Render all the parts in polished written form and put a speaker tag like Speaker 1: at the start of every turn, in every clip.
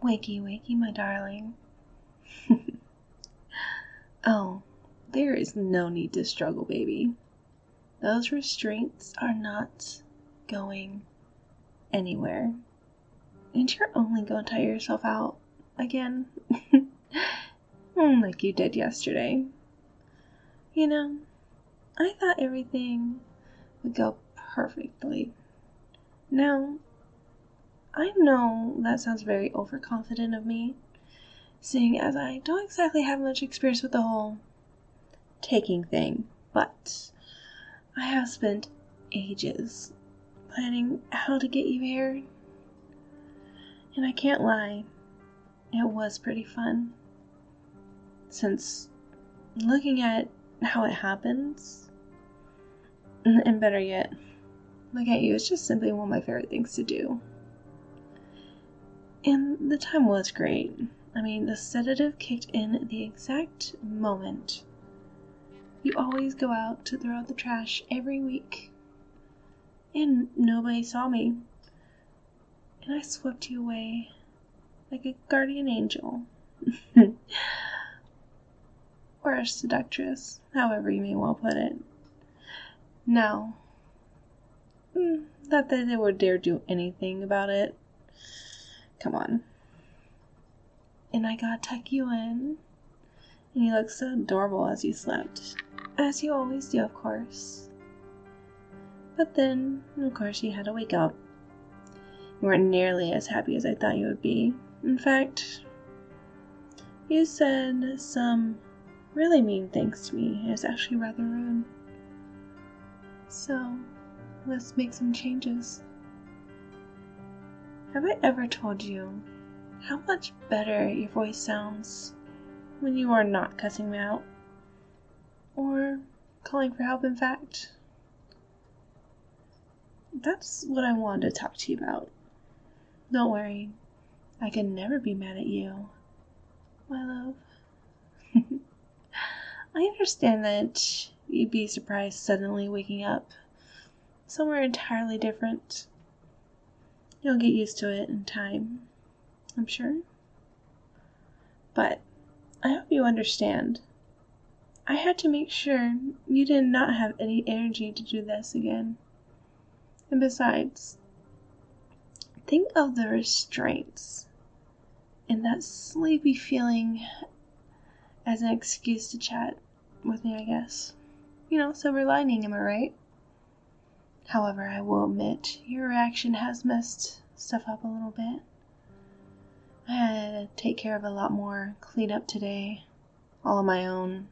Speaker 1: Wakey, wakey, my darling. Oh, there is no need to struggle, baby. Those restraints are not going anywhere. And you're only going to tire yourself out again. Like you did yesterday. You know, I thought everything would go perfectly. Now, I know that sounds very overconfident of me, seeing as I don't exactly have much experience with the whole taking thing, but I have spent ages planning how to get you here, and I can't lie, it was pretty fun. Since looking at how it happens, and better yet, look at you, it's just simply one of my favorite things to do. And the time was great. I mean, the sedative kicked in at the exact moment. You always go out to throw out the trash every week. And nobody saw me. And I swept you away like a guardian angel. Or a seductress, however you may want to put it. Now, not that they would dare do anything about it. Come on. And I got to tuck you in. And you looked so adorable as you slept. As you always do, of course. But then, of course, you had to wake up. You weren't nearly as happy as I thought you would be. In fact, you said some really mean things to me. It was actually rather rude. So, let's make some changes. Have I ever told you how much better your voice sounds when you are not cussing me out? Or calling for help, in fact? That's what I wanted to talk to you about. Don't worry, I can never be mad at you, my love. I understand that you'd be surprised suddenly waking up somewhere entirely different. You'll get used to it in time, I'm sure. But I hope you understand. I had to make sure you did not have any energy to do this again. And besides, think of the restraints and that sleepy feeling as an excuse to chat with me, I guess. You know, silver lining, am I right? However, I will admit, your reaction has messed stuff up a little bit. I had to take care of a lot more cleanup today, all on my own,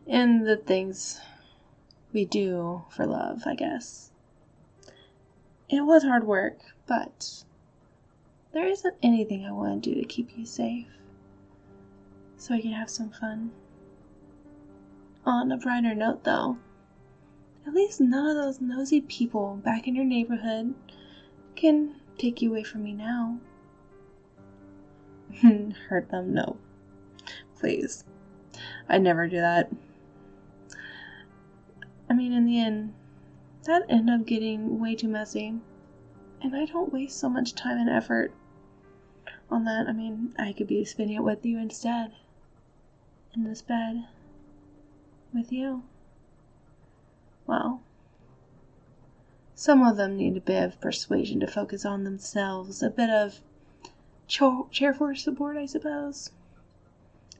Speaker 1: and the things we do for love, I guess. It was hard work, but there isn't anything I want to do to keep you safe, so I can have some fun. On a brighter note, though, at least none of those nosy people back in your neighborhood can take you away from me now. Hurt them? No. Please. I'd never do that. I mean, in the end, that ended up getting way too messy. And I don't waste so much time and effort on that. I mean, I could be spending it with you instead. In this bed. With you. Well, some of them need a bit of persuasion to focus on themselves, a bit of chair for support, I suppose.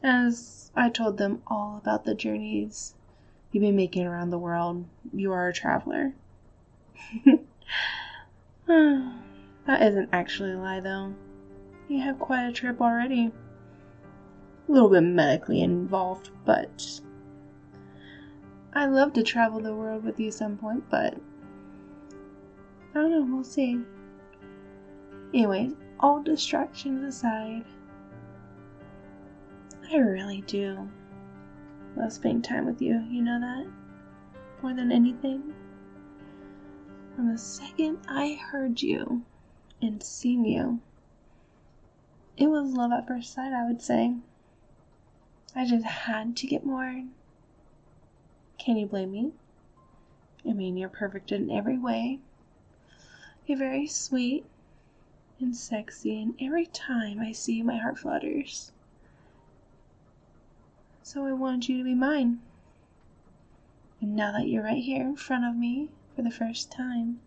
Speaker 1: As I told them all about the journeys you've been making around the world, you are a traveler. That isn't actually a lie, though. You have quite a trip already. A little bit medically involved, but I'd love to travel the world with you some point, but I don't know, we'll see. Anyways, all distractions aside, I really do love spending time with you, you know that? More than anything. From the second I heard you and seen you, it was love at first sight, I would say. I just had to get more. Can you blame me? I mean, you're perfect in every way. You're very sweet. and sexy, and every time I see you, my heart flutters. So I wanted you to be mine. And now that you're right here in front of me for the first time,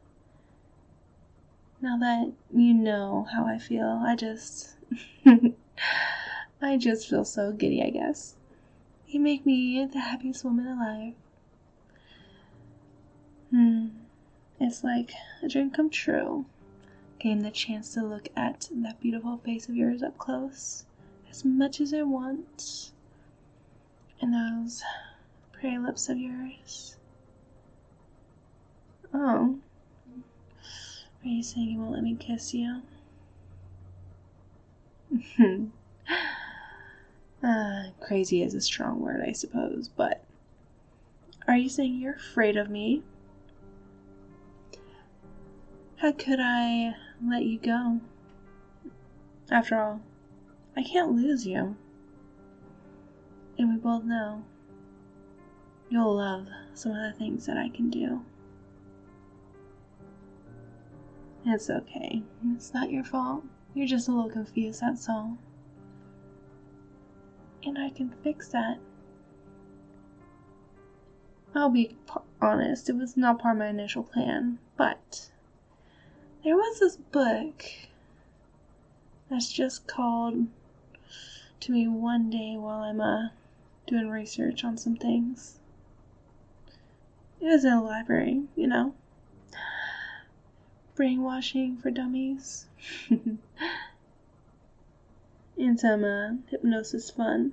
Speaker 1: now that you know how I feel, I just feel so giddy, I guess. You make me the happiest woman alive. It's like a dream come true. Getting the chance to look at that beautiful face of yours up close as much as I want. And those pretty lips of yours. Oh. Are you saying you won't let me kiss you? Crazy is a strong word, I suppose, but are you saying you're afraid of me? How could I let you go? After all, I can't lose you. And we both know you'll love some of the things that I can do. It's okay. It's not your fault. You're just a little confused, that's all. And I can fix that. I'll be honest, it was not part of my initial plan, but there was this book that's just called to me one day while I'm doing research on some things. It was in a library, you know. Brainwashing for dummies. And some hypnosis fun.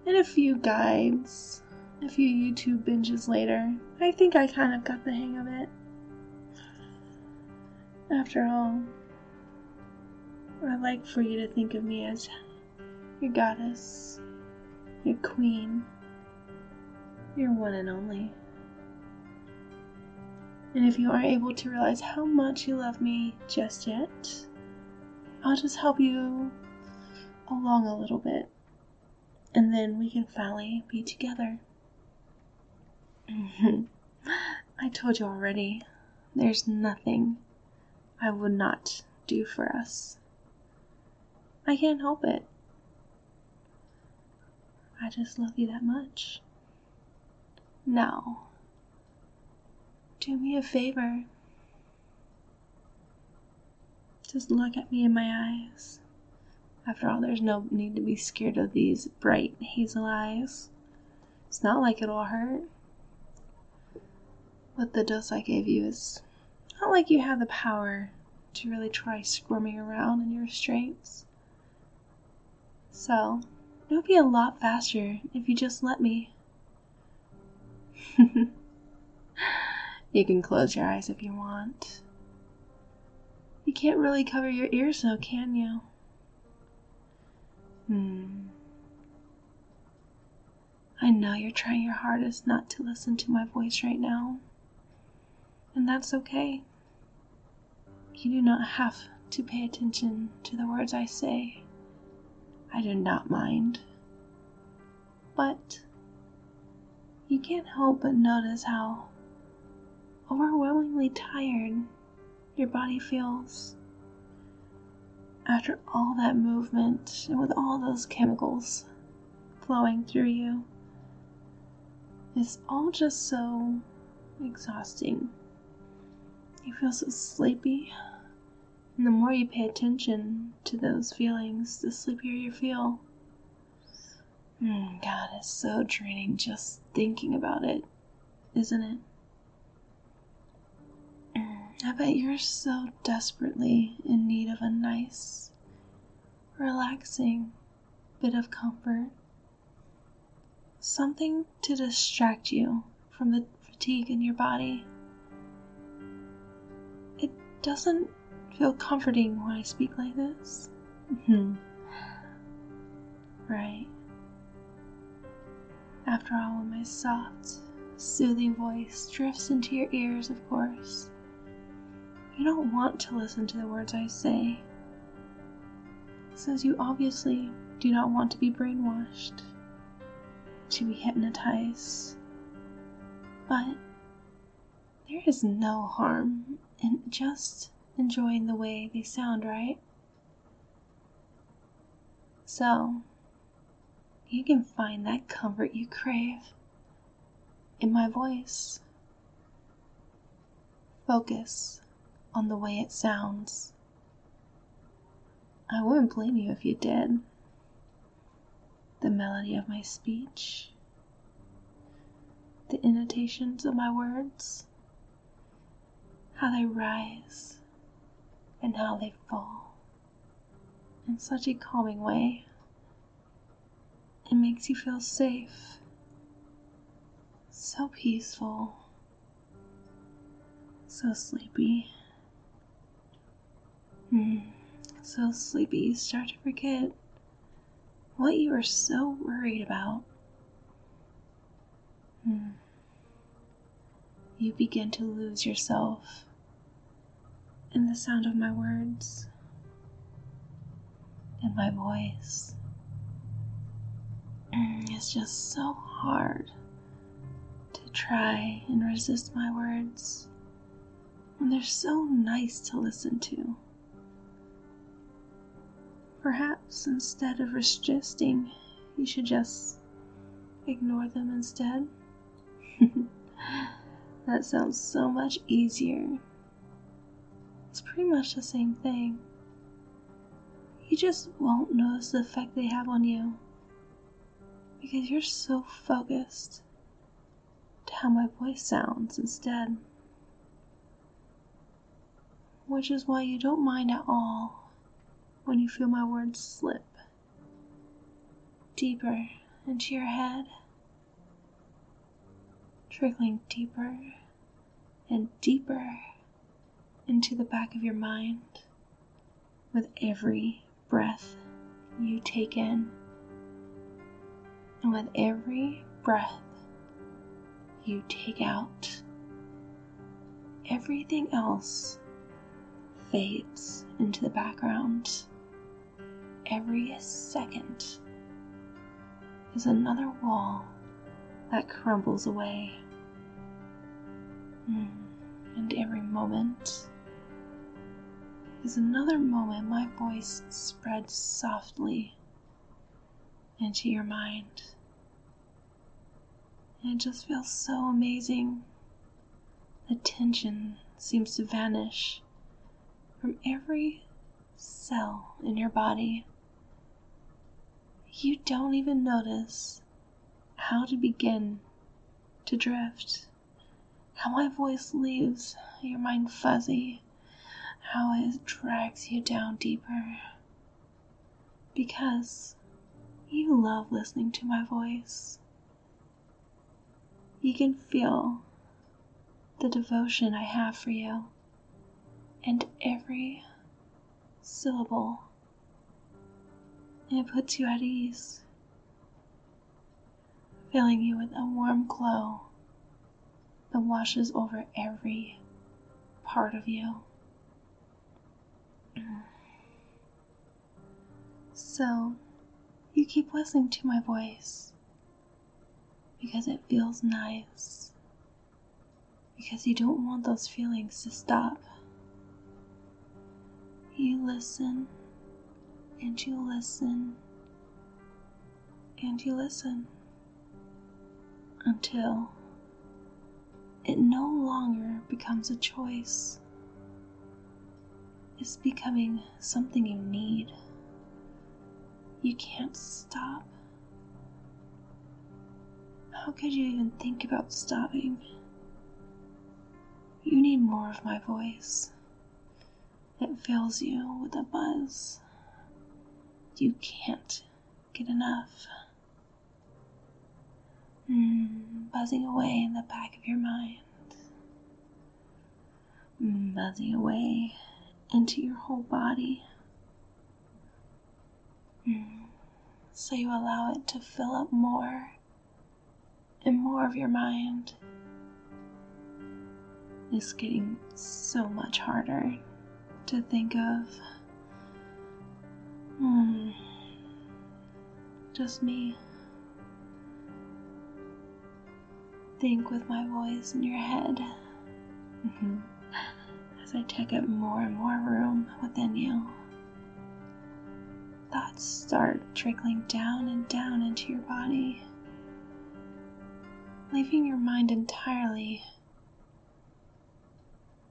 Speaker 1: And a few guides, a few YouTube binges later, I think I kind of got the hang of it. After all, I like for you to think of me as your goddess, your queen, your one and only. And if you aren't able to realize how much you love me just yet, I'll just help you along a little bit. And then we can finally be together. I told you already, there's nothing I would not do for us. I can't help it. I just love you that much. Now, do me a favor. Just look at me in my eyes. After all, there's no need to be scared of these bright hazel eyes. It's not like it'll hurt. But the dose I gave you is not like you have the power to really try squirming around in your restraints. So, it would be a lot faster if you just let me. You can close your eyes if you want. You can't really cover your ears though, can you? I know you're trying your hardest not to listen to my voice right now. And that's okay. You do not have to pay attention to the words I say. I do not mind. But you can't help but notice how overwhelmingly tired your body feels after all that movement and with all those chemicals flowing through you. It's all just so exhausting. You feel so sleepy, and the more you pay attention to those feelings, the sleepier you feel. God, it's so draining just thinking about it, isn't it? I bet you're so desperately in need of a nice, relaxing bit of comfort. Something to distract you from the fatigue in your body. It doesn't feel comforting when I speak like this. Right. After all, when my soft, soothing voice drifts into your ears, of course, you don't want to listen to the words I say, since you obviously do not want to be brainwashed, to be hypnotized. But there is no harm in just enjoying the way they sound, right? So, you can find that comfort you crave in my voice. Focus on the way it sounds. I wouldn't blame you if you did. The melody of my speech, the intonations of my words, how they rise and how they fall in such a calming way. It makes you feel safe, so peaceful, so sleepy. So sleepy you start to forget what you are so worried about. You begin to lose yourself in the sound of my words and my voice. It's just so hard to try and resist my words when they're so nice to listen to. Perhaps instead of resisting, you should just ignore them instead. That sounds so much easier. It's pretty much the same thing. You just won't notice the effect they have on you because you're so focused to how my voice sounds instead. Which is why you don't mind at all when you feel my words slip deeper into your head, trickling deeper and deeper into the back of your mind with every breath you take in, and with every breath you take out. Everything else fades into the background. Every second is another wall that crumbles away. And every moment is another moment my voice spreads softly into your mind. And it just feels so amazing. The tension seems to vanish from every cell in your body. You don't even notice how to begin to drift, how my voice leaves your mind fuzzy, how it drags you down deeper, because you love listening to my voice. You can feel the devotion I have for you, and every syllable, and it puts you at ease, filling you with a warm glow that washes over every part of you. So, you keep listening to my voice because it feels nice, because you don't want those feelings to stop. You listen, and you listen, and you listen, until it no longer becomes a choice. It's becoming something you need. You can't stop. How could you even think about stopping? You need more of my voice. It fills you with a buzz. You can't get enough. Buzzing away in the back of your mind. Buzzing away into your whole body. So you allow it to fill up more and more of your mind. It's getting so much harder to think of. Just me. Think with my voice in your head. As as I take up more and more room within you. Thoughts start trickling down and down into your body, leaving your mind entirely.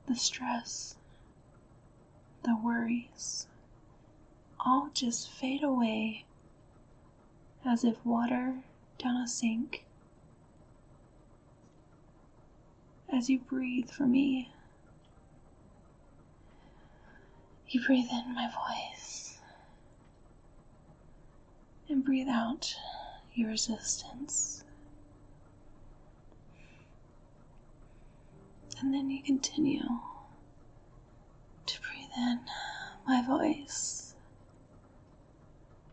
Speaker 1: The stress, the worries, all just fade away as if water down a sink. As you breathe for me, you breathe in my voice and breathe out your resistance. And then you continue to breathe in my voice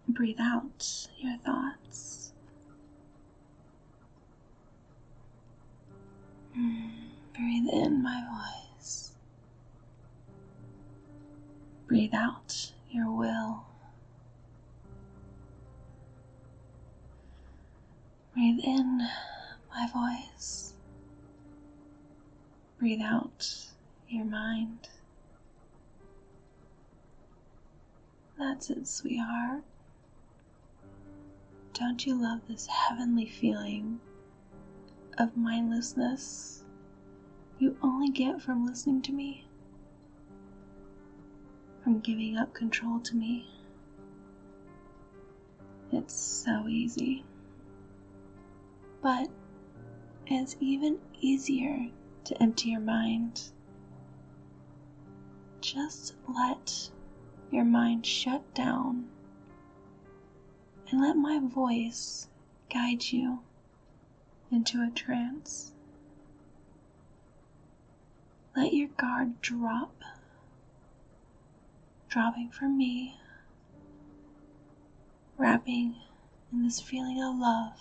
Speaker 1: and breathe out your thoughts. Breathe in my voice. Breathe out your will. Breathe in my voice. Breathe out your mind. That's it, sweetheart. Don't you love this heavenly feeling of mindlessness you only get from listening to me? From giving up control to me? It's so easy. But it's even easier to empty your mind. Just let your mind shut down and let my voice guide you into a trance. Let your guard drop, dropping from me, wrapping in this feeling of love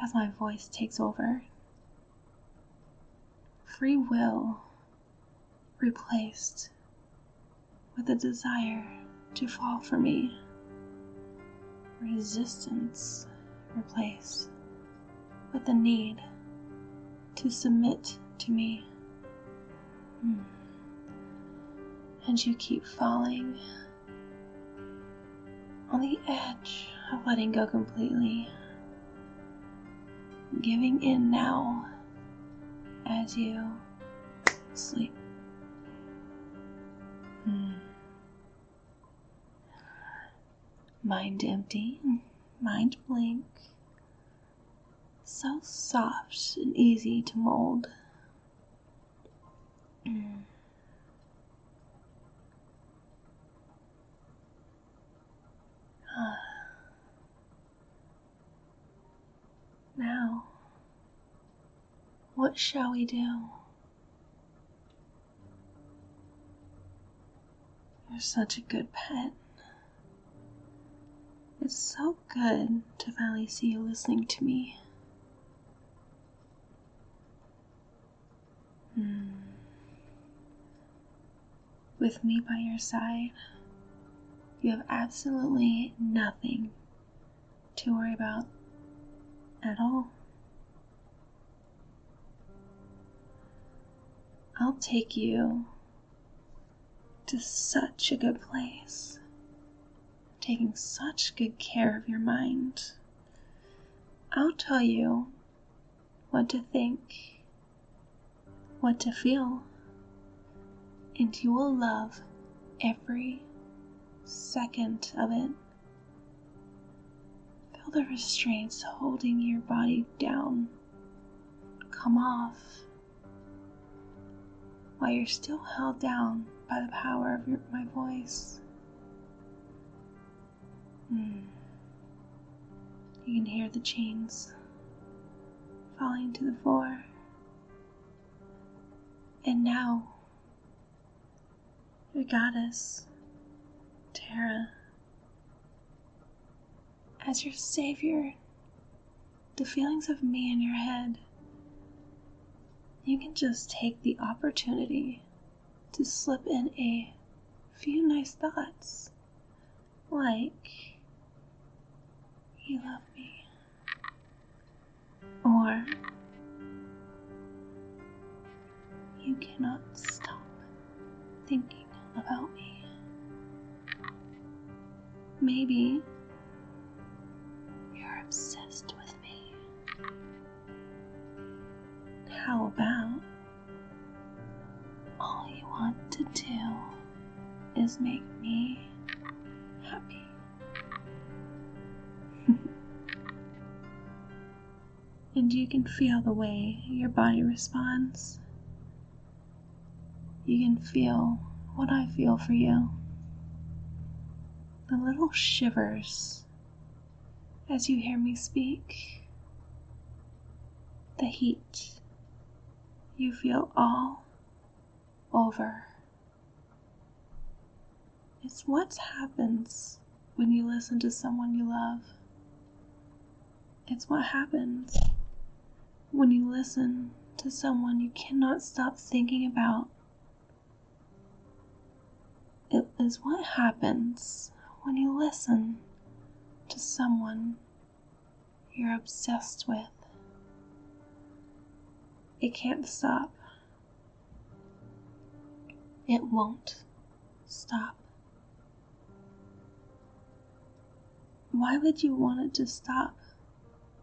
Speaker 1: as my voice takes over. Free will replaced with a desire to fall for me. Resistance replaced with the need to submit to me. And you keep falling on the edge of letting go completely, giving in now as you sleep. Mind empty, mind blank, so soft and easy to mold. Now, what shall we do? You're such a good pet. It's so good to finally see you listening to me. With me by your side, you have absolutely nothing to worry about at all. I'll take you to such a good place, taking such good care of your mind. I'll tell you what to think, what to feel, and you will love every second of it. Feel the restraints holding your body down come off while you're still held down by the power of my voice. You can hear the chains falling to the floor. And now, your goddess, Tara, as your savior, the feelings of me in your head, you can just take the opportunity to slip in a few nice thoughts, like, you love me, or you cannot stop thinking about me. Maybe you're obsessed with me. How about all you want to do is make me happy? And you can feel the way your body responds. You can feel what I feel for you. The little shivers as you hear me speak. The heat you feel all over. It's what happens when you listen to someone you love. It's what happens when you listen to someone you cannot stop thinking about. It is what happens when you listen to someone you're obsessed with. It can't stop. It won't stop. Why would you want it to stop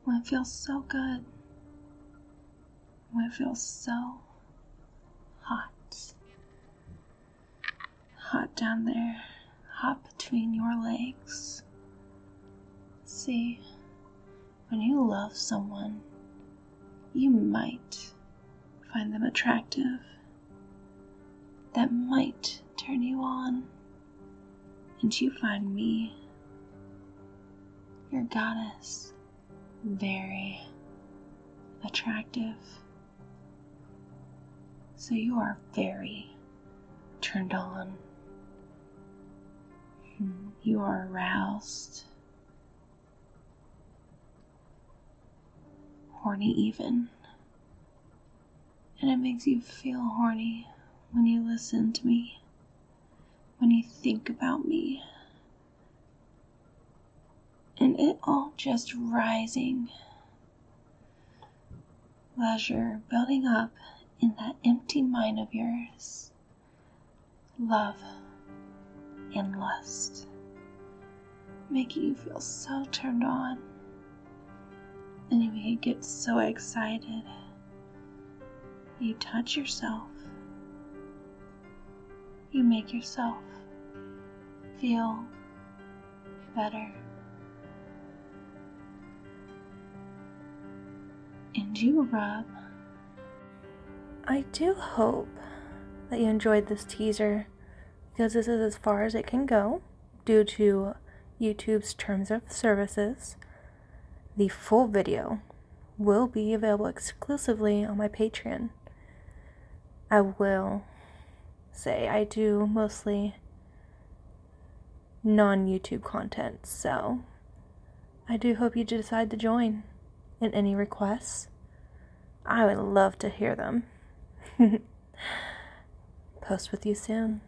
Speaker 1: when it feels so good? When it feels so hot. Hot down there, hot between your legs. See, when you love someone, you might find them attractive. That might turn you on. And you find me, your goddess, very attractive. So you are very turned on. You are aroused. Horny even. And it makes you feel horny when you listen to me, when you think about me. And it all just rising. Pleasure building up in that empty mind of yours. Love and lust, making you feel so turned on. And you get so excited. You touch yourself. You make yourself feel better. And you rub. I do hope that you enjoyed this teaser, because this is as far as it can go due to YouTube's terms of services. The full video will be available exclusively on my Patreon. I will say I do mostly non-YouTube content, so I do hope you decide to join. And any requests, I would love to hear them. Post with you soon.